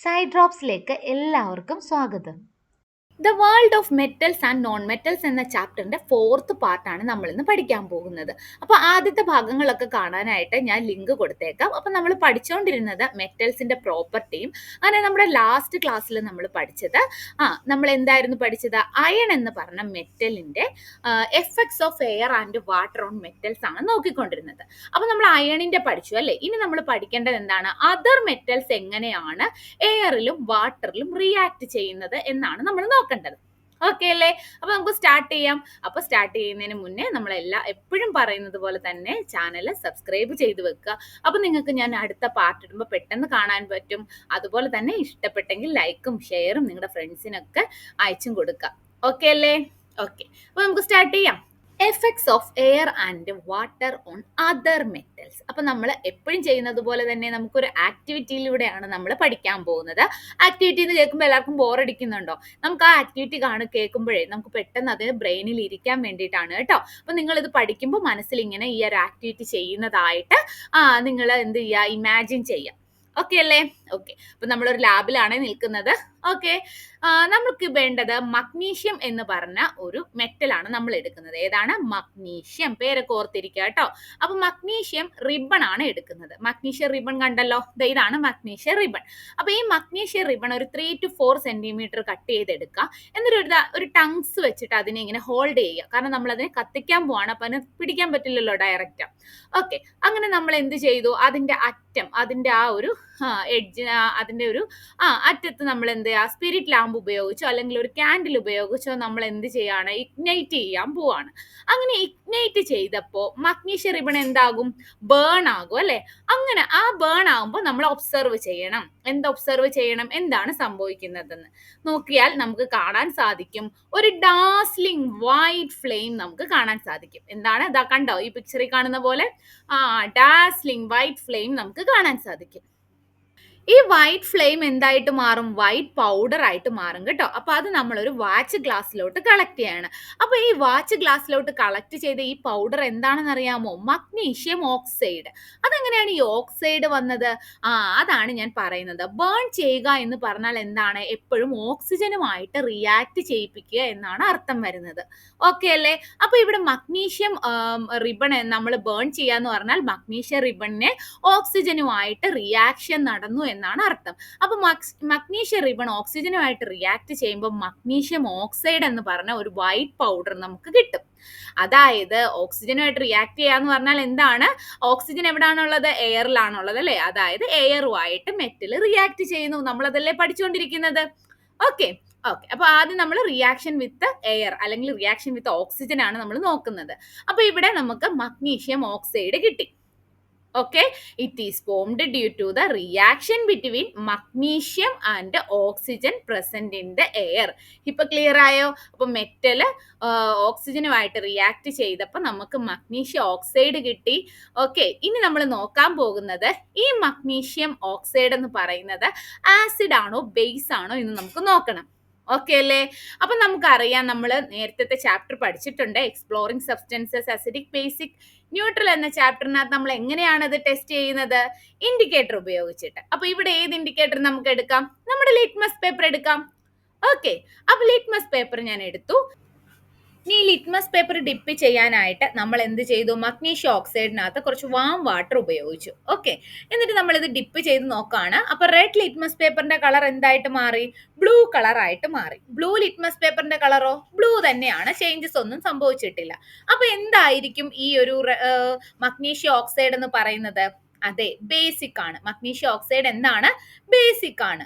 Side ഡ്രോപ്സിലേക്ക് എല്ലാവർക്കും സ്വാഗതം. The world of metals and non metals എന്ന ചാപ്റ്ററിന്റെ 4th പാർട്ടാണ് നമ്മൾ ഇന്ന് പഠിക്കാൻ പോകുന്നത്. അപ്പോൾ ആദ്യത്തെ ഭാഗങ്ങളൊക്കെ കാണാനായിട്ട് ഞാൻ ലിങ്ക് കൊടുത്തേക്കാം. അപ്പോൾ നമ്മൾ പഠിച്ചുകൊണ്ടിരുന്നത് മെറ്റൽസിന്റെ പ്രോപ്പർട്ടിയും അങ്ങനെ നമ്മുടെ ലാസ്റ്റ് ക്ലാസ്സിൽ നമ്മൾ പഠിച്ചത് നമ്മൾ എന്തായിരുന്നു പഠിച്ചത്? അയൺ എന്ന് പറഞ്ഞ മെറ്റലിന്റെ effects of air and water on metals ആണ് നോക്കിക്കൊണ്ടിരുന്നത്. അപ്പോൾ നമ്മൾ അയണിന്റെ പഠിച്ചു അല്ലേ? ഇനി നമ്മൾ പഠിക്കേണ്ടത് എന്താണ്? അതർ മെറ്റൽസ് എങ്ങനെയാണ് എയറിലും വാട്ടറിലും റിയാക്ട് ചെയ്യുന്നത് എന്നാണ് നമ്മൾ നോക്കേണ്ടത്. ഓക്കെ അല്ലേ? അപ്പൊ നമുക്ക് സ്റ്റാർട്ട് ചെയ്യാം. അപ്പൊ സ്റ്റാർട്ട് ചെയ്യുന്നതിന് മുന്നേ നമ്മളെല്ലാം എപ്പോഴും പറയുന്നത് പോലെ തന്നെ ചാനൽ സബ്സ്ക്രൈബ് ചെയ്ത് വെക്കുക. അപ്പൊ നിങ്ങൾക്ക് ഞാൻ അടുത്ത പാർട്ട് ഇടുമ്പോൾ പെട്ടെന്ന് കാണാൻ പറ്റും. അതുപോലെ തന്നെ ഇഷ്ടപ്പെട്ടെങ്കിൽ ലൈക്കും ഷെയറും നിങ്ങളുടെ ഫ്രണ്ട്സിനൊക്കെ അയച്ചും കൊടുക്കുക. ഓക്കെ അല്ലേ? ഓക്കെ, അപ്പൊ നമുക്ക് സ്റ്റാർട്ട് ചെയ്യാം. Effects of air and water on other metals. അപ്പൊ നമ്മൾ എപ്പോഴും ചെയ്യുന്നത് പോലെ തന്നെ നമുക്കൊരു ആക്ടിവിറ്റിയിലൂടെയാണ് നമ്മൾ പഠിക്കാൻ പോകുന്നത്. ആക്ടിവിറ്റി എന്ന് കേൾക്കുമ്പോൾ എല്ലാവർക്കും ബോറടിക്കുന്നുണ്ടോ? നമുക്ക് ആ ആക്ടിവിറ്റി കേൾക്കുമ്പോഴേ നമുക്ക് പെട്ടെന്ന് അത് ബ്രെയിനിൽ ഇരിക്കാൻ വേണ്ടിയിട്ടാണ് കേട്ടോ. അപ്പൊ നിങ്ങൾ ഇത് പഠിക്കുമ്പോൾ മനസ്സിൽ ഇങ്ങനെ ഈ ഒരു ആക്ടിവിറ്റി ചെയ്യുന്നതായിട്ട് നിങ്ങൾ എന്ത് ചെയ്യുക? ഇമാജിൻ ചെയ്യാം. ഓക്കെ അല്ലേ? ഓക്കെ, അപ്പൊ നമ്മളൊരു ലാബിലാണ് നിൽക്കുന്നത്. ഓക്കെ, നമുക്ക് വേണ്ടത് മഗ്നീഷ്യം എന്ന് പറഞ്ഞ ഒരു മെറ്റലാണ് നമ്മൾ എടുക്കുന്നത്. ഏതാണ്? മഗ്നീഷ്യം. പേരൊക്കെ ഓർത്തിരിക്കുക കേട്ടോ. അപ്പൊ മഗ്നീഷ്യം റിബൺ ആണ് എടുക്കുന്നത്. മഗ്നീഷ്യം റിബൺ കണ്ടല്ലോ, ഇതാണ് മഗ്നീഷ്യം റിബൺ. അപ്പൊ ഈ മഗ്നീഷ്യം റിബൺ ഒരു 3 to 4 സെന്റിമീറ്റർ കട്ട് ചെയ്തെടുക്കുക. എന്നിട്ട് ഒരു ടങ്സ് വെച്ചിട്ട് അതിനെ ഇങ്ങനെ ഹോൾഡ് ചെയ്യുക. കാരണം നമ്മൾ അതിനെ കത്തിക്കാൻ പോവാണ്, അപ്പൊ അതിനെ പിടിക്കാൻ പറ്റില്ലല്ലോ ഡയറക്റ്റ്. ഓക്കെ, അങ്ങനെ നമ്മൾ എന്ത് ചെയ്തു? അതിന്റെ അറ്റം, അതിന്റെ ആ ഒരു എഡ്ജ്, അതിന്റെ ഒരു അറ്റത്ത് നമ്മൾ എന്ത് ചെയ്യുക? സ്പിരിറ്റ് ലാമ്പ് ഉപയോഗിച്ചോ അല്ലെങ്കിൽ ഒരു ക്യാൻഡിൽ ഉപയോഗിച്ചോ നമ്മൾ എന്ത് ചെയ്യാണ്? ഇഗ്നൈറ്റ് ചെയ്യാൻ പോവാണ്. അങ്ങനെ ഇഗ്നൈറ്റ് ചെയ്തപ്പോൾ മഗ്നീഷ്യം റിബൺ എന്താകും? ബേൺ ആകും അല്ലെ? അങ്ങനെ ആ ബേൺ ആകുമ്പോൾ നമ്മൾ ഒബ്സർവ് ചെയ്യണം. ഒബ്സർവ് ചെയ്യണം? എന്താണ് സംഭവിക്കുന്നതെന്ന് നോക്കിയാൽ നമുക്ക് കാണാൻ സാധിക്കും. ഒരു ഡാസ്ലിംഗ് വൈറ്റ് ഫ്ലെയിം നമുക്ക് കാണാൻ സാധിക്കും. എന്താണ്? ഇതാ കണ്ടോ ഈ പിക്ചറിൽ കാണുന്ന പോലെ? ഡാസ്ലിംഗ് വൈറ്റ് ഫ്ലെയിം നമുക്ക് കാണാൻ സാധിക്കും. ഈ വൈറ്റ് ഫ്ലെയിം എന്തായിട്ട് മാറും? വൈറ്റ് പൗഡർ ആയിട്ട് മാറും കേട്ടോ. അപ്പൊ അത് നമ്മളൊരു വാച്ച് ഗ്ലാസ്സിലോട്ട് കളക്ട് ചെയ്യാണ്. അപ്പൊ ഈ വാച്ച് ഗ്ലാസ്സിലോട്ട് കളക്ട് ചെയ്ത ഈ പൗഡർ എന്താണെന്ന് അറിയാമോ? Magnesium oxide. അതെങ്ങനെയാണ് ഈ ഓക്സൈഡ് വന്നത്? അതാണ് ഞാൻ പറയുന്നത്. ബേൺ ചെയ്യുക എന്ന് പറഞ്ഞാൽ എന്താണ്? എപ്പോഴും ഓക്സിജനുമായിട്ട് റിയാക്ട് ചെയ്യിപ്പിക്കുക എന്നാണ് അർത്ഥം വരുന്നത്. ഓക്കെ അല്ലേ? അപ്പൊ ഇവിടെ മഗ്നീഷ്യം റിബൺ നമ്മൾ ബേൺ ചെയ്യാന്ന് പറഞ്ഞാൽ മഗ്നീഷ്യം റിബണിനെ ഓക്സിജനുമായിട്ട് റിയാക്ഷൻ നടന്നു എന്നാണ് അർത്ഥം. അപ്പൊ മഗ്നീഷ്യം റിബൺ ഓക്സിജനുമായിട്ട് റിയാക്ട് ചെയ്യുമ്പോൾ മഗ്നീഷ്യം ഓക്സൈഡ് എന്ന് പറഞ്ഞ ഒരു വൈറ്റ് പൗഡർ നമുക്ക് കിട്ടും. അതായത് ഓക്സിജനുമായിട്ട് റിയാക്ട് ചെയ്യാന്ന് പറഞ്ഞാൽ എന്താണ്? ഓക്സിജൻ എവിടാണുള്ളത്? എയറിലാണുള്ളത് അല്ലെ? അതായത് എയറുമായിട്ട് മെറ്റൽ റിയാക്ട് ചെയ്യുന്നു. നമ്മളതല്ലേ പഠിച്ചുകൊണ്ടിരിക്കുന്നത്. ഓക്കെ, അപ്പൊ ആദ്യം നമ്മൾ റിയാക്ഷൻ വിത്ത് എയർ അല്ലെങ്കിൽ റിയാക്ഷൻ വിത്ത് ഓക്സിജൻ ആണ് നമ്മൾ നോക്കുന്നത്. അപ്പൊ ഇവിടെ നമുക്ക് മഗ്നീഷ്യം ഓക്സൈഡ് കിട്ടി. Okay, it is formed due to the reaction between magnesium and oxygen present in the air. ഇപ്പൊ ക്ലിയർ ആയോ? അപ്പൊ മെറ്റല് ഓക്സിജനുമായിട്ട് റിയാക്ട് ചെയ്തപ്പോൾ നമുക്ക് മഗ്നീഷ്യം ഓക്സൈഡ് കിട്ടി. ഓക്കെ, ഇനി നമ്മൾ നോക്കാൻ പോകുന്നത് ഈ മഗ്നീഷ്യം ഓക്സൈഡ് എന്ന് പറയുന്നത് ആസിഡ് ആണോ ബേസ് ആണോ എന്ന് നമുക്ക് നോക്കണം. ഓക്കെ അല്ലേ? അപ്പൊ നമുക്കറിയാം, നമ്മൾ നേരത്തെ ചാപ്റ്റർ പഠിച്ചിട്ടുണ്ട്, exploring substances, acidic, basic, neutral എന്ന ചാപ്റ്ററിനകത്ത് നമ്മൾ എങ്ങനെയാണ് ഇത് ടെസ്റ്റ് ചെയ്യുന്നത്? ഇൻഡിക്കേറ്റർ ഉപയോഗിച്ചിട്ട്. അപ്പൊ ഇവിടെ ഏത് ഇൻഡിക്കേറ്റർ നമുക്ക് എടുക്കാം? നമ്മുടെ ലിറ്റ്മസ് പേപ്പർ എടുക്കാം. ഓക്കെ, അപ്പൊ ലിറ്റ്മസ് പേപ്പർ ഞാൻ എടുത്തു. ഈ ലിറ്റ്മസ് പേപ്പർ ഡിപ്പ് ചെയ്യാനായിട്ട് നമ്മൾ എന്ത് ചെയ്തു? മഗ്നീഷ്യം ഓക്സൈഡിനകത്ത് കുറച്ച് വാം വാട്ടർ ഉപയോഗിച്ചു. ഓക്കെ, എന്നിട്ട് നമ്മൾ ഇത് ഡിപ്പ് ചെയ്ത് നോക്കാണ്. അപ്പൊ റെഡ് ലിറ്റ്മസ് പേപ്പറിന്റെ കളർ എന്തായിട്ട് മാറി? ബ്ലൂ കളർ ആയിട്ട് മാറി. ബ്ലൂ ലിറ്റ്മസ് പേപ്പറിന്റെ കളറോ? ബ്ലൂ തന്നെയാണ്, ചേഞ്ചസ് ഒന്നും സംഭവിച്ചിട്ടില്ല. അപ്പൊ എന്തായിരിക്കും ഈ ഒരു മഗ്നീഷ്യം ഓക്സൈഡ് എന്ന് പറയുന്നത്? അതെ, ബേസിക് ആണ്. മഗ്നീഷ്യം ഓക്സൈഡ് എന്താണ്? ബേസിക് ആണ്.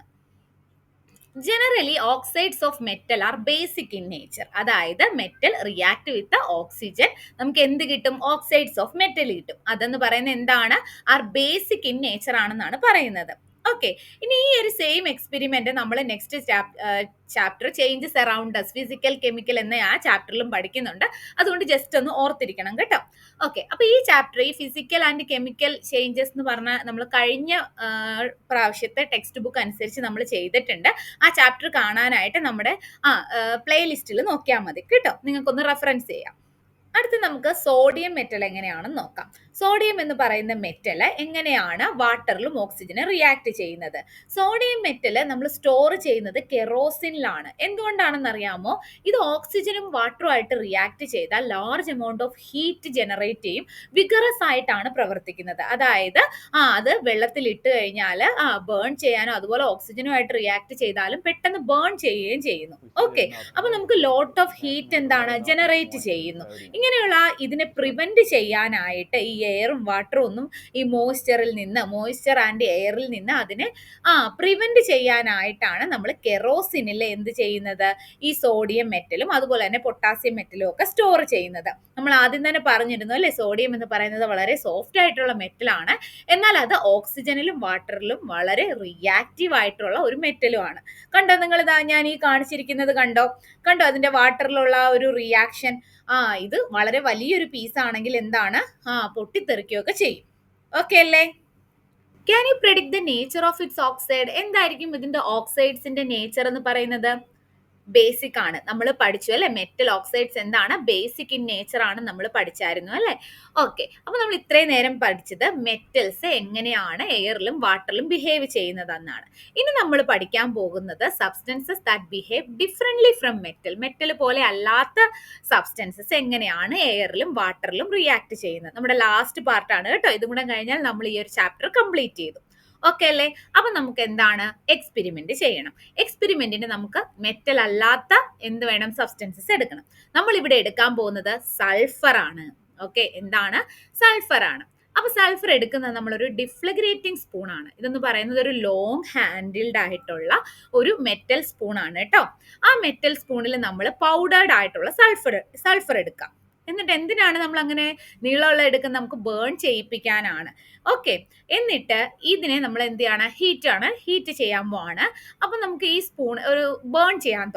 Generally oxides of metal are basic in nature. അതായത് മെറ്റൽ റിയാക്ട് വിത്ത് ഓക്സിജൻ, നമുക്ക് എന്ത് കിട്ടും? ഓക്സൈഡ്സ് ഓഫ് മെറ്റൽ കിട്ടും. അതെന്ന് പറയുന്നത് എന്താണ്? ആർ ബേസിക് ഇൻ നേച്ചർ ആണെന്നാണ് പറയുന്നത്. ഓക്കെ, ഇനി ഈ ഒരു സെയിം എക്സ്പെരിമെന്റ് നമ്മൾ next chapter changes around us, physical chemical എന്ന ആ ചാപ്റ്ററിലും പഠിക്കുന്നുണ്ട്. അതുകൊണ്ട് ജസ്റ്റ് ഒന്ന് ഓർത്തിരിക്കണം കേട്ടോ. ഓക്കെ, അപ്പൊ ഈ ചാപ്റ്റർ, ഈ ഫിസിക്കൽ ആൻഡ് കെമിക്കൽ ചേഞ്ചസ് എന്ന് പറഞ്ഞാൽ നമ്മൾ കഴിഞ്ഞ പ്രാവശ്യത്തെ ടെക്സ്റ്റ് ബുക്ക് അനുസരിച്ച് നമ്മൾ ചെയ്തിട്ടുണ്ട്. ആ ചാപ്റ്റർ കാണാനായിട്ട് നമ്മുടെ പ്ലേലിസ്റ്റിൽ നോക്കിയാൽ മതി കേട്ടോ. നിങ്ങൾക്കൊന്ന് റെഫറൻസ് ചെയ്യാം. അടുത്ത് നമുക്ക് സോഡിയം മെറ്റൽ എങ്ങനെയാണെന്ന് നോക്കാം. സോഡിയം എന്ന് പറയുന്ന മെറ്റൽ എങ്ങനെയാണ് വാട്ടറിലും ഓക്സിജനും റിയാക്ട് ചെയ്യുന്നത്? സോഡിയം മെറ്റൽ നമ്മൾ സ്റ്റോർ ചെയ്യുന്നത് കെറോസിനിലാണ്. എന്തുകൊണ്ടാണെന്ന് അറിയാമോ? ഇത് ഓക്സിജനും വാട്ടറും ആയിട്ട് റിയാക്ട് ചെയ്താൽ large amount of heat generate ചെയ്യും, വിഗറസ് ആയിട്ടാണ് പ്രവർത്തിക്കുന്നത്. അതായത് അത് വെള്ളത്തിൽ ഇട്ട് കഴിഞ്ഞാൽ ബേൺ ചെയ്യാനോ അതുപോലെ ഓക്സിജനുമായിട്ട് റിയാക്ട് ചെയ്താലും പെട്ടെന്ന് ബേൺ ചെയ്യുകയും ചെയ്യുന്നു. ഓക്കെ, അപ്പൊ നമുക്ക് ലോട്ട് ഓഫ് ഹീറ്റ് എന്താണ് ജനറേറ്റ് ചെയ്യുന്നു. ഇങ്ങനെയുള്ള ഇതിനെ പ്രിവെന്റ് ചെയ്യാനായിട്ട് ഈ എയറും വാട്ടറും ഒന്നും ഈ മോയ്സ്ചർ ആൻഡ് എയറിൽ നിന്ന് അതിനെ പ്രിവെന്റ് ചെയ്യാനായിട്ടാണ് നമ്മൾ കെറോസിനിൽ എന്ത് ചെയ്യുന്നത്, ഈ സോഡിയം മെറ്റലും അതുപോലെ തന്നെ പൊട്ടാസ്യം മെറ്റലും ഒക്കെ സ്റ്റോർ ചെയ്യുന്നത്. നമ്മൾ ആദ്യം തന്നെ പറഞ്ഞിരുന്നു അല്ലെ, സോഡിയം എന്ന് പറയുന്നത് വളരെ സോഫ്റ്റ് ആയിട്ടുള്ള മെറ്റലാണ്, എന്നാൽ അത് ഓക്സിജനിലും വാട്ടറിലും വളരെ റിയാക്റ്റീവ് ആയിട്ടുള്ള ഒരു മെറ്റലും ആണ്. കണ്ടോ നിങ്ങൾ, ഇതാ ഞാൻ ഈ കാണിച്ചിരിക്കുന്നത് കണ്ടോ അതിന്റെ വാട്ടറിലുള്ള ഒരു റിയാക്ഷൻ. ഇത് വളരെ വലിയൊരു പീസ് ആണെങ്കിൽ എന്താണ് പൊട്ടിത്തെറിക്കുകയൊക്കെ ചെയ്യും. ഓക്കെ അല്ലേ? Can you predict the nature of its oxide? എന്തായിരിക്കും ഇതിന്റെ ഓക്സൈഡ്സിന്റെ നേച്ചർ എന്ന് പറയുന്നത്? ബേസിക് ആണ്. നമ്മൾ പഠിച്ചു അല്ലെ, മെറ്റൽ ഓക്സൈഡ്സ് എന്താണ്, ബേസിക് ഇൻ നേച്ചർ ആണ് നമ്മൾ പഠിച്ചായിരുന്നു അല്ലെ. ഓക്കെ, അപ്പൊ നമ്മൾ ഇത്രയും നേരം പഠിച്ചത് മെറ്റൽസ് എങ്ങനെയാണ് എയറിലും വാട്ടറിലും ബിഹേവ് ചെയ്യുന്നതെന്നാണ്. ഇനി നമ്മൾ പഠിക്കാൻ പോകുന്നത് substances that behave differently from metal. Metal പോലെ അല്ലാത്ത സബ്സ്റ്റൻസസ് എങ്ങനെയാണ് എയറിലും വാട്ടറിലും റിയാക്ട് ചെയ്യുന്നത്. നമ്മുടെ ലാസ്റ്റ് പാർട്ടാണ് കേട്ടോ. ഇതും കൂടെ കഴിഞ്ഞാൽ നമ്മൾ ഈ ഒരു ചാപ്റ്റർ കംപ്ലീറ്റ് ചെയ്തു. ഓക്കെ അല്ലേ? അപ്പൊ നമുക്ക് എന്താണ്, എക്സ്പെരിമെന്റ് ചെയ്യണം. എക്സ്പെരിമെന്റിന് നമുക്ക് മെറ്റൽ അല്ലാത്ത എന്ത് വേണം, സബ്സ്റ്റൻസസ് എടുക്കണം. നമ്മൾ ഇവിടെ എടുക്കാൻ പോകുന്നത് സൾഫർ ആണ്. ഓക്കെ, എന്താണ്, സൾഫർ ആണ്. അപ്പൊ സൾഫർ എടുക്കുന്നത് നമ്മളൊരു ഡിഫ്ലഗ്രേറ്റിംഗ് സ്പൂൺ ആണ്. ഇതെന്ന് പറയുന്നത് ഒരു ലോങ് ഹാൻഡിൽഡ് ആയിട്ടുള്ള ഒരു മെറ്റൽ സ്പൂൺ ആണ് കേട്ടോ. ആ മെറ്റൽ സ്പൂണിൽ നമ്മൾ പൗഡേർഡ് ആയിട്ടുള്ള സൾഫർ എടുക്കാം. എന്നിട്ട് എന്തിനാണ് നമ്മൾ അങ്ങനെ നീളമുള്ള എടുക്കുന്നത്, നമുക്ക് ബേൺ ചെയ്യിപ്പിക്കാനാണ്. ഓക്കെ, എന്നിട്ട് ഇതിനെ നമ്മൾ എന്ത് ചെയ്യാണ്, ഹീറ്റ് ചെയ്യാൻ പോവാണ്. അപ്പൊ നമുക്ക് ഈ സ്പൂൺ ഒരു ബേൺ ചെയ്യാൻ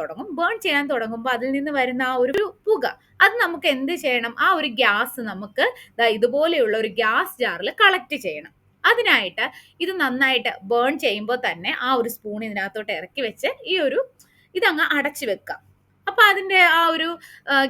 തുടങ്ങുമ്പോൾ അതിൽ നിന്ന് വരുന്ന ആ ഒരു പുക, അത് നമുക്ക് എന്ത് ചെയ്യണം, ആ ഒരു ഗ്യാസ് നമുക്ക് ഇതുപോലെയുള്ള ഒരു ഗ്യാസ് ജാറിൽ കളക്ട് ചെയ്യണം. അതിനായിട്ട് ഇത് നന്നായിട്ട് ബേൺ ചെയ്യുമ്പോൾ തന്നെ ആ ഒരു സ്പൂൺ ഇതിനകത്തോട്ട് ഇറക്കി വെച്ച് ഇതങ്ങ് അടച്ചു വെക്കാം. അപ്പൊ അതിന്റെ ആ ഒരു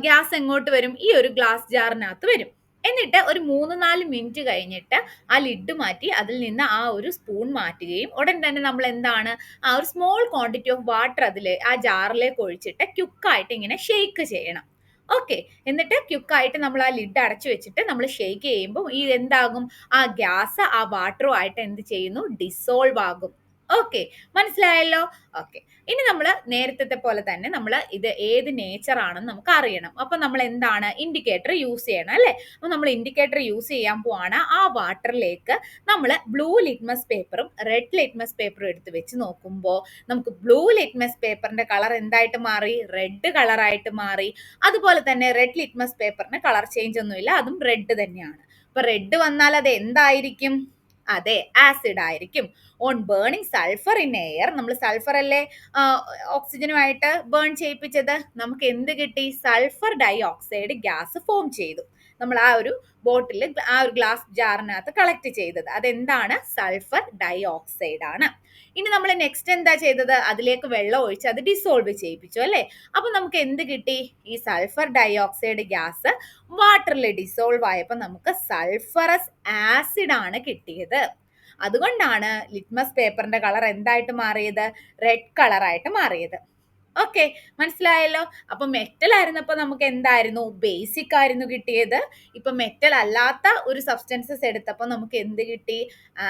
ഗ്യാസ് എങ്ങോട്ട് വരും, ഈ ഒരു ഗ്ലാസ് ജാറിനകത്ത് വരും. എന്നിട്ട് ഒരു 3-4 മിനിറ്റ് കഴിഞ്ഞിട്ട് ആ ലിഡ് മാറ്റി അതിൽ നിന്ന് ആ ഒരു സ്പൂൺ മാറ്റുകയും ഉടൻ തന്നെ നമ്മൾ എന്താണ്, ആ ഒരു സ്മോൾ ക്വാണ്ടിറ്റി ഓഫ് വാട്ടർ ആ ജാറിലേക്ക് ഒഴിച്ചിട്ട് ക്യുക്കായിട്ട് ഇങ്ങനെ ഷെയ്ക്ക് ചെയ്യണം. ഓക്കെ, എന്നിട്ട് ക്യുക്കായിട്ട് നമ്മൾ ആ ലിഡ് അടച്ചു വെച്ചിട്ട് നമ്മൾ ഷെയ്ക്ക് ചെയ്യുമ്പോൾ ഈ എന്താകും, ആ ഗ്യാസ് ആ വാട്ടറും ആയിട്ട് എന്ത് ചെയ്യുന്നു, ഡിസോൾവ് ആകും. ഓക്കെ, മനസ്സിലായല്ലോ? ഓക്കെ, ഇനി നമ്മൾ നേരത്തെ പോലെ തന്നെ നമ്മൾ ഇത് ഏത് നേച്ചർ ആണെന്ന് നമുക്ക് അറിയണം. അപ്പൊ നമ്മൾ എന്താണ്, ഇൻഡിക്കേറ്റർ യൂസ് ചെയ്യണം അല്ലെ. അപ്പൊ നമ്മൾ ഇൻഡിക്കേറ്റർ യൂസ് ചെയ്യാൻ പോവാണ്. ആ വാട്ടറിലേക്ക് നമ്മൾ ബ്ലൂ ലിറ്റ്മസ് പേപ്പറും റെഡ് ലിറ്റ്മസ് പേപ്പറും എടുത്ത് വെച്ച് നോക്കുമ്പോൾ നമുക്ക് ബ്ലൂ ലിറ്റ്മസ് പേപ്പറിന്റെ കളർ എന്തായിട്ട് മാറി, റെഡ് കളറായിട്ട് മാറി. അതുപോലെ തന്നെ റെഡ് ലിറ്റ്മസ് പേപ്പറിന് കളർ ചേഞ്ച് ഒന്നുമില്ല, അതും റെഡ് തന്നെയാണ്. അപ്പൊ റെഡ് വന്നാൽ അത് എന്തായിരിക്കും, അതെ, ആസിഡ് ആയിരിക്കും. On burning sulphur in air, നമ്മൾ സൾഫർ അല്ലേ ഓക്സിജനുമായിട്ട് ബേൺ ചെയ്യിപ്പിച്ചത്, നമുക്ക് എന്ത് കിട്ടി, sulphur dioxide gas form ചെയ്തു. നമ്മൾ ആ ഒരു ബോട്ടിൽ ആ ഒരു ഗ്ലാസ് ജാറിനകത്ത് കളക്ട് ചെയ്തത് അതെന്താണ്, സൾഫർ ഡൈ ഓക്സൈഡ് ആണ്. ഇനി നമ്മൾ നെക്സ്റ്റ് എന്താ ചെയ്തത്, അതിലേക്ക് വെള്ളം ഒഴിച്ച് അത് ഡിസോൾവ് ചെയ്യിപ്പിച്ചു അല്ലെ. അപ്പൊ നമുക്ക് എന്ത് കിട്ടി, ഈ സൾഫർ ഡൈ ഓക്സൈഡ് ഗ്യാസ് വാട്ടറിൽ ഡിസോൾവ് ആയപ്പോൾ നമുക്ക് സൾഫറസ് ആസിഡ് ആണ് കിട്ടിയത്. അതുകൊണ്ടാണ് ലിറ്റ്മസ് പേപ്പറിന്റെ കളർ എന്തായിട്ട് മാറിയത്, റെഡ് കളറായിട്ട് മാറിയത്. ഓക്കെ, മനസ്സിലായല്ലോ? അപ്പൊ മെറ്റൽ ആയിരുന്നപ്പോ നമുക്ക് എന്തായിരുന്നു, ബേസിക് ആയിരുന്നു കിട്ടിയത്. ഇപ്പൊ മെറ്റൽ അല്ലാത്ത ഒരു സബ്സ്റ്റൻസസ് എടുത്തപ്പോ നമുക്ക് എന്ത് കിട്ടി,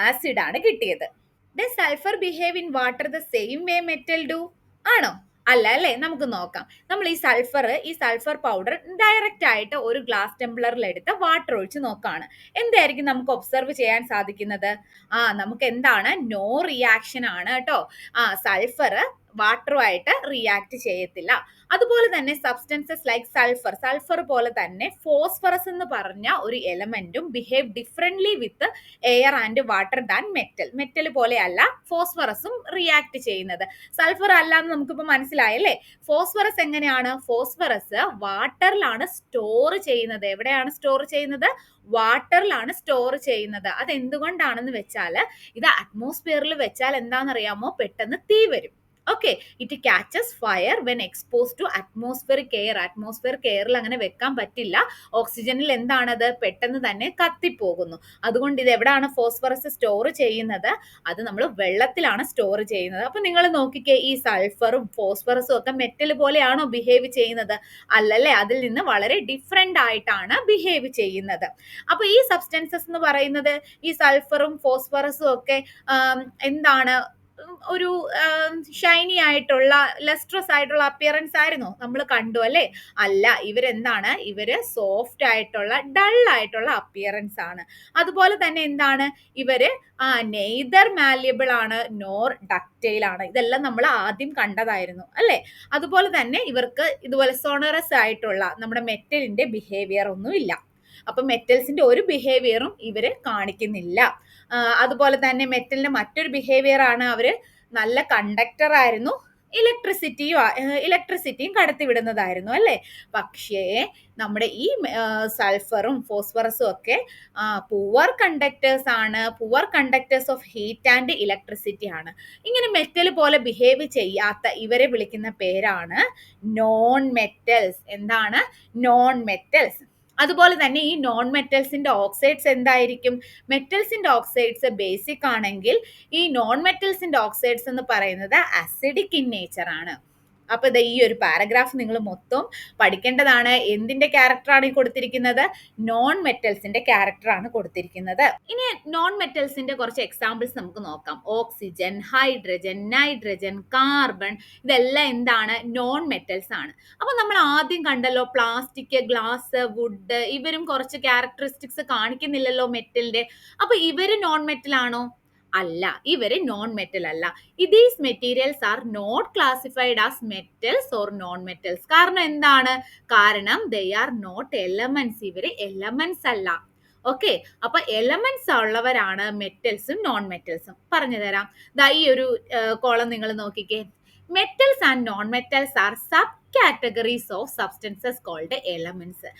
ആസിഡ് ആണ് കിട്ടിയത്. Does sulfur behave in water the same way metal do? ആണോ? അല്ല അല്ലേ? നമുക്ക് നോക്കാം. നമ്മൾ ഈ സൾഫർ പൗഡർ ഡയറക്റ്റ് ആയിട്ട് ഒരു ഗ്ലാസ് ടെംബ്ലറിൽ എടുത്ത് വാട്ടർ ഒഴിച്ച് നോക്കാണ്. എന്തായിരിക്കും നമുക്ക് ഒബ്സർവ് ചെയ്യാൻ സാധിക്കുന്നത്? നമുക്ക് എന്താണ്, നോ റിയാക്ഷൻ ആണ് കേട്ടോ. സൾഫർ വാട്ടറുമായിട്ട് റിയാക്ട് ചെയ്യത്തില്ല. അതുപോലെ തന്നെ സബ്സ്റ്റൻസസ് ലൈക്ക് സൾഫർ പോലെ തന്നെ ഫോസ്ഫറസ് എന്ന് പറഞ്ഞ ഒരു എലമെന്റും behave differently with air and water than metal പോലെ അല്ല ഫോസ്ഫറസും റിയാക്ട് ചെയ്യുന്നത്. സൾഫർ അല്ല എന്ന് നമുക്കിപ്പോൾ മനസ്സിലായല്ലേ. ഫോസ്ഫറസ് എങ്ങനെയാണ്, ഫോസ്ഫറസ് വാട്ടറിലാണ് സ്റ്റോർ ചെയ്യുന്നത്. എവിടെയാണ് സ്റ്റോർ ചെയ്യുന്നത്, വാട്ടറിലാണ് സ്റ്റോർ ചെയ്യുന്നത്. അത് എന്തുകൊണ്ടാണെന്ന് വെച്ചാൽ ഇത് അറ്റ്മോസ്ഫിയറിൽ വെച്ചാൽ എന്താണെന്നറിയാമോ, പെട്ടെന്ന് തീ വരും. Okay, it catches fire when expose to atmospheric air. Atmospheric എയറിൽ അങ്ങനെ വെക്കാൻ പറ്റില്ല. ഓക്സിജനിൽ എന്താണത്, പെട്ടെന്ന് തന്നെ കത്തിപ്പോകുന്നു. അതുകൊണ്ട് ഇത് എവിടെയാണ് ഫോസ്ഫറസ് സ്റ്റോർ ചെയ്യുന്നത്? അത് നമ്മൾ വെള്ളത്തിലാണ് സ്റ്റോർ ചെയ്യുന്നത്. അപ്പൊ നിങ്ങൾ നോക്കിക്കേ, ഈ സൾഫറും ഫോസ്ഫറസും ഒക്കെ മെറ്റൽ പോലെയാണോ ബിഹേവ് ചെയ്യുന്നത്? അല്ലല്ലേ, അതിൽ നിന്ന് വളരെ ഡിഫറെന്റ് ആയിട്ടാണ് ബിഹേവ് ചെയ്യുന്നത്. അപ്പൊ ഈ സബ്സ്റ്റൻസസ് എന്ന് പറയുന്നത്, ഈ സൾഫറും ഫോസ്ഫറസും ഒക്കെ എന്താണ്, ഒരു ഷൈനി ആയിട്ടുള്ള ലസ്ട്രസ് ആയിട്ടുള്ള അപ്പിയറൻസ് ആയിരുന്നു നമ്മൾ കണ്ടു അല്ലേ? അല്ല, ഇവരെന്താണ്, ഇവര് സോഫ്റ്റ് ആയിട്ടുള്ള ഡൾ ആയിട്ടുള്ള അപ്പിയറൻസ് ആണ്. അതുപോലെ തന്നെ എന്താണ്, ഇവര് നെയ്തർ മാല്യബിൾ ആണ് നോർ ഡക്റ്റൈൽ ആണ്. ഇതെല്ലാം നമ്മൾ ആദ്യം കണ്ടതായിരുന്നു അല്ലേ? അതുപോലെ തന്നെ ഇവർക്ക് ഇതുപോലെ സോണറസ് ആയിട്ടുള്ള നമ്മുടെ മെറ്റലിന്റെ ബിഹേവിയർ ഒന്നും ഇല്ല. അപ്പൊ മെറ്റൽസിന്റെ ഒരു ബിഹേവിയറും ഇവര് കാണിക്കുന്നില്ല. അതുപോലെ തന്നെ മെറ്റലിന്റെ മറ്റൊരു ബിഹേവിയർ ആണ്, അവര് നല്ല കണ്ടക്ടർ ആയിരുന്നു, ഇലക്ട്രിസിറ്റിയും കടത്തിവിടുന്നതായിരുന്നു അല്ലേ? പക്ഷേ നമ്മുടെ ഈ സൾഫറും ഫോസ്ഫറസും ഒക്കെ പുവർ കണ്ടക്ടേഴ്സ് ആണ്, poor conductors of heat and electricity ആണ്. ഇങ്ങനെ മെറ്റൽ പോലെ ബിഹേവ് ചെയ്യാത്ത ഇവരെ വിളിക്കുന്ന പേരാണ് നോൺ മെറ്റൽസ്. എന്താണ്? Non metals. അതുപോലെ തന്നെ ഈ നോൺ മെറ്റൽസിന്റെ ഓക്സൈഡ്സ് എന്തായിരിക്കും? മെറ്റൽസിന്റെ ഓക്സൈഡ്സ് ബേസിക് ആണെങ്കിൽ ഈ നോൺ മെറ്റൽസിന്റെ ഓക്സൈഡ്സ് എന്ന് പറയുന്നത് അസിഡിക് ഇൻ നേച്ചർ ആണ്. അപ്പൊ ഈ ഒരു പാരഗ്രാഫ് നിങ്ങൾ മൊത്തം പഠിക്കേണ്ടതാണ്. എന്തിന്റെ ക്യാരക്ടറാണ് ഈ കൊടുത്തിരിക്കുന്നത്? നോൺ മെറ്റൽസിന്റെ ക്യാരക്ടറാണ് കൊടുത്തിരിക്കുന്നത്. ഇനി നോൺ മെറ്റൽസിന്റെ കുറച്ച് എക്സാമ്പിൾസ് നമുക്ക് നോക്കാം. ഓക്സിജൻ, ഹൈഡ്രജൻ, നൈട്രജൻ, കാർബൺ, ഇതെല്ലാം എന്താണ്? നോൺ മെറ്റൽസ് ആണ്. അപ്പൊ നമ്മൾ ആദ്യം കണ്ടല്ലോ, പ്ലാസ്റ്റിക്, ഗ്ലാസ്, വുഡ്, ഇവരും കുറച്ച് ക്യാരക്ടറിസ്റ്റിക്സ് കാണിക്കുന്നില്ലല്ലോ മെറ്റലിന്റെ. അപ്പൊ ഇവര് നോൺ മെറ്റൽ ആണോ? അല്ല, ഇവര് നോൺ മെറ്റൽ അല്ല. These materials are not classified as metals or non metals. കാരണം എന്താണ്? കാരണം ദേ ആർ നോട്ട് എലമെന്റ്സ്. ഇവര് എലമെന്റ്സ് അല്ല. ഓക്കെ, അപ്പൊ എലമെന്റ്സ് ഉള്ളവരാണ് മെറ്റൽസും നോൺ മെറ്റൽസും. പറഞ്ഞു തരാം. ഈ ഒരു കോളം നിങ്ങൾ നോക്കിക്കേ. Metals and non metals are sub categories of substances called elements.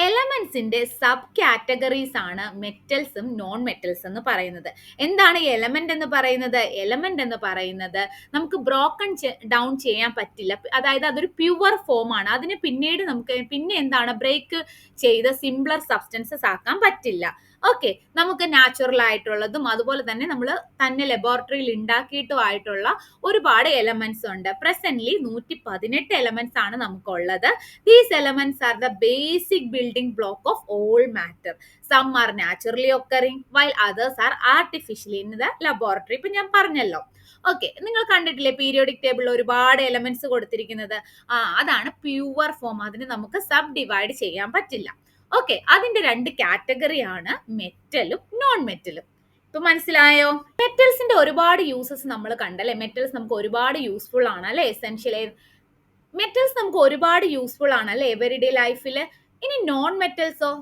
എലമെന്റ്സിന്റെ സബ് കാറ്റഗറീസ് ആണ് മെറ്റൽസും നോൺ മെറ്റൽസ് എന്ന് പറയുന്നത്. എന്താണ് എലമെന്റ് എന്ന് പറയുന്നത്? എലമെന്റ് എന്ന് പറയുന്നത് നമുക്ക് ബ്രോക്കൺ ഡൗൺ ചെയ്യാൻ പറ്റില്ല. അതായത് അതൊരു പ്യുവർ ഫോം ആണ്. അതിന് പിന്നീട് നമുക്ക് എന്താണ്, ബ്രേക്ക് ചെയ്ത് സിംപ്ലർ സബ്സ്റ്റൻസസ് ആക്കാൻ പറ്റില്ല. ഓക്കെ, നമുക്ക് നാച്ചുറൽ ആയിട്ടുള്ളതും അതുപോലെ തന്നെ നമ്മൾ തന്നെ ലബോറട്ടറിയിൽ ഉണ്ടാക്കിയിട്ടും ആയിട്ടുള്ള ഒരുപാട് എലമെന്റ്സ് ഉണ്ട്. പ്രസന്റ്ലി 118 എലമെന്റ്സ് ആണ് നമുക്കുള്ളത്. These elements are the basic building block of all matter. Some are naturally occurring while others are artificially in the laboratory. ഇപ്പൊ ഞാൻ പറഞ്ഞല്ലോ. ഓക്കെ, നിങ്ങൾ കണ്ടിട്ടില്ലേ പീരിയോഡിക് ടേബിളിൽ ഒരുപാട് എലമെന്റ്സ് കൊടുത്തിരിക്കുന്നത്? അതാണ് പ്യുവർ ഫോം. അതിന് നമുക്ക് സബ് ഡിവൈഡ് ചെയ്യാൻ പറ്റില്ല. ഓക്കെ, അതിന്റെ രണ്ട് കാറ്റഗറിയാണ് മെറ്റലും നോൺ മെറ്റലും. ഇപ്പൊ മനസ്സിലായോ? മെറ്റൽസിന്റെ ഒരുപാട് യൂസസ് നമ്മൾ കണ്ടല്ലേ. മെറ്റൽസ് നമുക്ക് ഒരുപാട് യൂസ്ഫുൾ ആണ് അല്ലെ? എസെൻഷ്യലി മെറ്റൽസ് നമുക്ക് ഒരുപാട് യൂസ്ഫുൾ ആണ് അല്ലെ എവറിഡേ ലൈഫിൽ. ഇനി നോൺ മെറ്റൽസോ?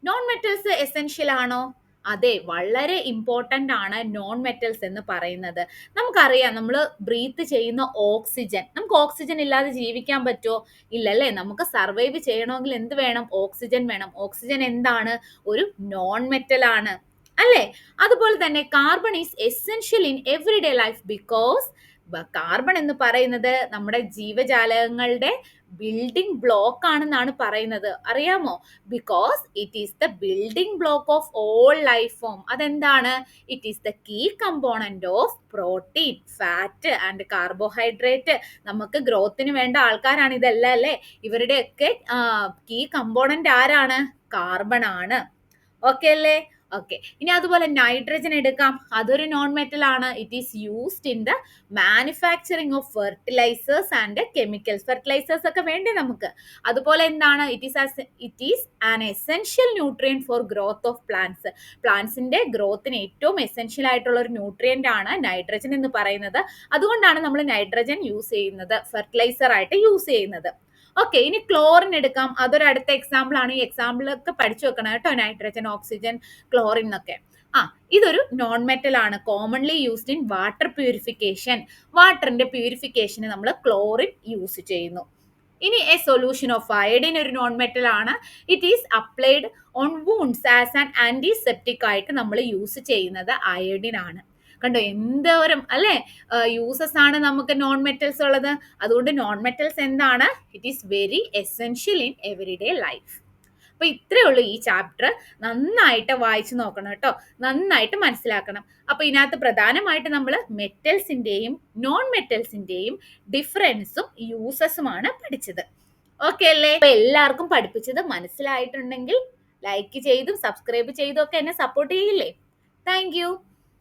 നോൺ മെറ്റൽസ് എസെൻഷ്യൽ ആണോ? അതെ, വളരെ ഇമ്പോർട്ടന്റ് ആണ് നോൺ മെറ്റൽസ് എന്ന് പറയുന്നത്. നമുക്കറിയാം, നമ്മൾ ബ്രീത്ത് ചെയ്യുന്ന ഓക്സിജൻ, നമുക്ക് ഓക്സിജൻ ഇല്ലാതെ ജീവിക്കാൻ പറ്റുമോ? ഇല്ലല്ലേ. നമുക്ക് സർവൈവ് ചെയ്യണമെങ്കിൽ എന്ത് വേണം? ഓക്സിജൻ വേണം. ഓക്സിജൻ എന്താണ്? ഒരു നോൺ മെറ്റൽ ആണ് അല്ലേ? അതുപോലെ തന്നെ carbon is essential in everyday life because carbon എന്ന് പറയുന്നത് നമ്മുടെ ജീവജാലകങ്ങളുടെ ബിൽഡിംഗ് ബ്ലോക്ക് ആണെന്നാണ് പറയുന്നത്. അറിയാമോ? Because it is the building block of all life form. അതെന്താണ്? It is the key component of protein, fat and carbohydrate. നമുക്ക് ഗ്രോത്തിന് വേണ്ട ആൾക്കാരാണ് ഇതെല്ലാം അല്ലേ? ഇവരുടെയൊക്കെ കീ കമ്പോണന്റ് ആരാണ്? കാർബൺ ആണ്. ഓക്കെ അല്ലേ? ഓക്കെ, ഇനി അതുപോലെ നൈട്രജൻ എടുക്കാം. അതൊരു നോൺ മെറ്റൽ ആണ്. It is used in the manufacturing of fertilisers and chemicals. Fertilisers ഒക്കെ വേണ്ടേ നമുക്ക്? അതുപോലെ എന്താണ്? It is an essential nutrient for growth of plants. പ്ലാന്റ്സിന്റെ ഗ്രോത്തിന് ഏറ്റവും എസെൻഷ്യൽ ആയിട്ടുള്ള ഒരു ന്യൂട്രിയന്റ് ആണ് നൈട്രജൻ എന്ന് പറയുന്നത്. അതുകൊണ്ടാണ് നമ്മൾ നൈട്രജൻ യൂസ് ചെയ്യുന്നത്, ഫെർട്ടിലൈസർ ആയിട്ട് യൂസ് ചെയ്യുന്നത്. ഓക്കെ, ഇനി ക്ലോറിൻ എടുക്കാം. അതൊരു അടുത്ത എക്സാമ്പിൾ ആണ്. ഈ എക്സാമ്പിളൊക്കെ പഠിച്ചു വെക്കണം കേട്ടോ. നൈട്രജൻ, ഓക്സിജൻ, ക്ലോറിൻ എന്നൊക്കെ. ഇതൊരു നോൺ മെറ്റൽ ആണ്. Commonly used in water purification. വാട്ടറിന്റെ പ്യൂരിഫിക്കേഷന് നമ്മൾ ക്ലോറിൻ യൂസ് ചെയ്യുന്നു. ഇനി എ സൊല്യൂഷൻ ഓഫ് അയഡിൻ ഒരു നോൺ മെറ്റൽ ആണ്. It is applied on wounds as an antiseptic ആയിട്ട് നമ്മൾ യൂസ് ചെയ്യുന്നത് അയഡിൻ ആണ്. കണ്ടോ എന്തോരം അല്ലെ യൂസസ് ആണ് നമുക്ക് നോൺ മെറ്റൽസ് ഉള്ളത്. അതുകൊണ്ട് നോൺ മെറ്റൽസ് എന്താണ്? It is very essential in everyday life. അപ്പൊ ഇത്രയേ ഉള്ളൂ ഈ ചാപ്റ്റർ. നന്നായിട്ട് വായിച്ചു നോക്കണം കേട്ടോ, നന്നായിട്ട് മനസ്സിലാക്കണം. അപ്പൊ ഇതിനകത്ത് പ്രധാനമായിട്ട് നമ്മൾ മെറ്റൽസിന്റെയും നോൺ മെറ്റൽസിന്റെയും ഡിഫറൻസും യൂസസുമാണ് പഠിച്ചത്. ഓക്കെ അല്ലേ? അപ്പൊ എല്ലാവർക്കും പഠിപ്പിച്ചത് മനസ്സിലായിട്ടുണ്ടെങ്കിൽ ലൈക്ക് ചെയ്തും സബ്സ്ക്രൈബ് ചെയ്തും ഒക്കെ എന്നെ സപ്പോർട്ട് ചെയ്യില്ലേ? Thank you.